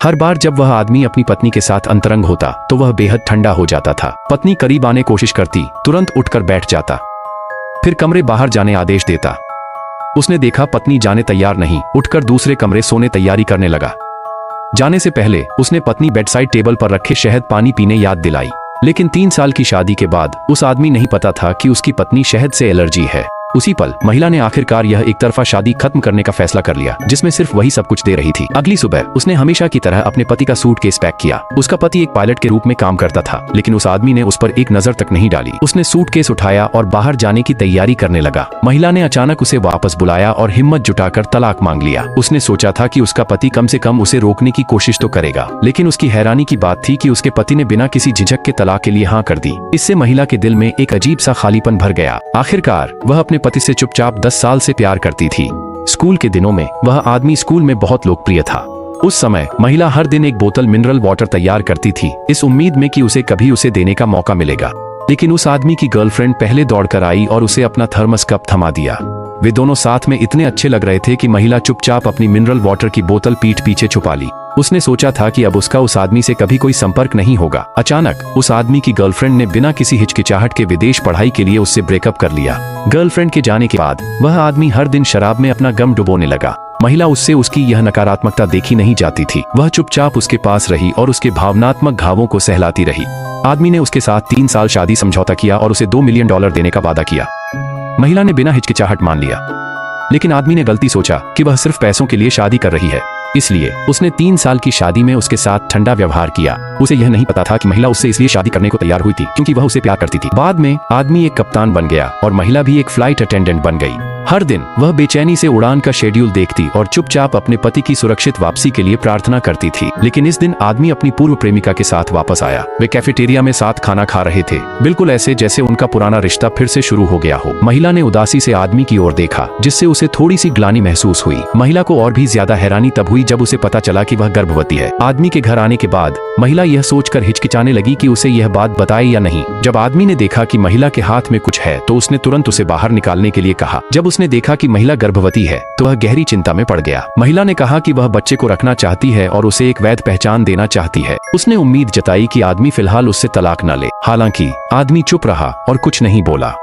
हर बार जब वह आदमी अपनी पत्नी के साथ अंतरंग होता तो वह बेहद ठंडा हो जाता था। पत्नी करीब आने कोशिश करती, तुरंत उठकर बैठ जाता, फिर कमरे बाहर जाने आदेश देता। उसने देखा पत्नी जाने तैयार नहीं, उठकर दूसरे कमरे सोने तैयारी करने लगा। जाने से पहले उसने पत्नी बेडसाइड टेबल पर रखे शहद पानी पीने याद दिलाई। लेकिन 3 साल की शादी के बाद उस आदमी नहीं पता था कि उसकी पत्नी शहद से एलर्जी है। उसी पल महिला ने आखिरकार यह एक तरफा शादी खत्म करने का फैसला कर लिया, जिसमें सिर्फ वही सब कुछ दे रही थी। अगली सुबह उसने हमेशा की तरह अपने पति का सूटकेस पैक किया। उसका पति एक पायलट के रूप में काम करता था, लेकिन उस आदमी ने उस पर एक नजर तक नहीं डाली। उसने सूटकेस उठाया और बाहर जाने की तैयारी करने लगा। महिला ने अचानक उसे वापस बुलाया और हिम्मत जुटाकर तलाक मांग लिया। उसने सोचा था कि उसका पति कम से कम उसे रोकने की कोशिश तो करेगा, लेकिन उसकी हैरानी की बात थी कि उसके पति ने बिना किसी झिझक के तलाक के लिए हाँ कर दी। इससे महिला के दिल में एक अजीब सा खालीपन भर गया। आखिरकार वह अपने पति से चुपचाप 10 साल से प्यार करती थी। स्कूल के दिनों में वह आदमी स्कूल में बहुत लोकप्रिय था। उस समय महिला हर दिन एक बोतल मिनरल वाटर तैयार करती थी, इस उम्मीद में कि उसे कभी उसे देने का मौका मिलेगा। लेकिन उस आदमी की गर्लफ्रेंड पहले दौड़कर आई और उसे अपना थर्मस कप थमा दिया। वे दोनों साथ में इतने अच्छे लग रहे थे कि महिला चुपचाप अपनी मिनरल वाटर की बोतल पीठ पीछे छुपा ली। उसने सोचा था कि अब उसका उस आदमी से कभी कोई संपर्क नहीं होगा। अचानक उस आदमी की गर्लफ्रेंड ने बिना किसी हिचकिचाहट के विदेश पढ़ाई के लिए उससे ब्रेकअप कर लिया। गर्लफ्रेंड के जाने के बाद वह आदमी हर दिन शराब में अपना गम डुबोने लगा। महिला उससे उसकी यह नकारात्मकता देखी नहीं जाती थी। वह चुपचाप उसके पास रही और उसके भावनात्मक घावों को सहलाती रही। आदमी ने उसके साथ 3 साल शादी समझौता किया और उसे $2 मिलियन देने का वादा किया। महिला ने बिना हिचकिचाहट मान लिया, लेकिन आदमी ने गलती सोचा कि वह सिर्फ पैसों के लिए शादी कर रही है, इसलिए उसने 3 साल की शादी में उसके साथ ठंडा व्यवहार किया। उसे यह नहीं पता था कि महिला उससे इसलिए शादी करने को तैयार हुई थी क्योंकि वह उसे प्यार करती थी। बाद में आदमी एक कप्तान बन गया और महिला भी एक फ्लाइट अटेंडेंट बन गई। हर दिन वह बेचैनी से उड़ान का शेड्यूल देखती और चुपचाप अपने पति की सुरक्षित वापसी के लिए प्रार्थना करती थी। लेकिन इस दिन आदमी अपनी पूर्व प्रेमिका के साथ वापस आया। वे कैफेटेरिया में साथ खाना खा रहे थे, बिल्कुल ऐसे जैसे उनका पुराना रिश्ता फिर से शुरू हो गया हो। महिला ने उदासी से आदमी की ओर देखा, जिससे उसे थोड़ी सी ग्लानि महसूस हुई। महिला को और भी ज्यादा हैरानी तब हुई जब उसे पता चला कि वह गर्भवती है। आदमी के घर आने के बाद महिला यह सोचकर हिचकिचाने लगी कि उसे यह बात बताए या नहीं। जब आदमी ने देखा कि महिला के हाथ में कुछ है तो उसने तुरंत उसे बाहर निकालने के लिए कहा। जब उसने देखा कि महिला गर्भवती है तो वह गहरी चिंता में पड़ गया। महिला ने कहा कि वह बच्चे को रखना चाहती है और उसे एक वैध पहचान देना चाहती है। उसने उम्मीद जताई कि आदमी फिलहाल उससे तलाक न ले। हालांकि आदमी चुप रहा और कुछ नहीं बोला।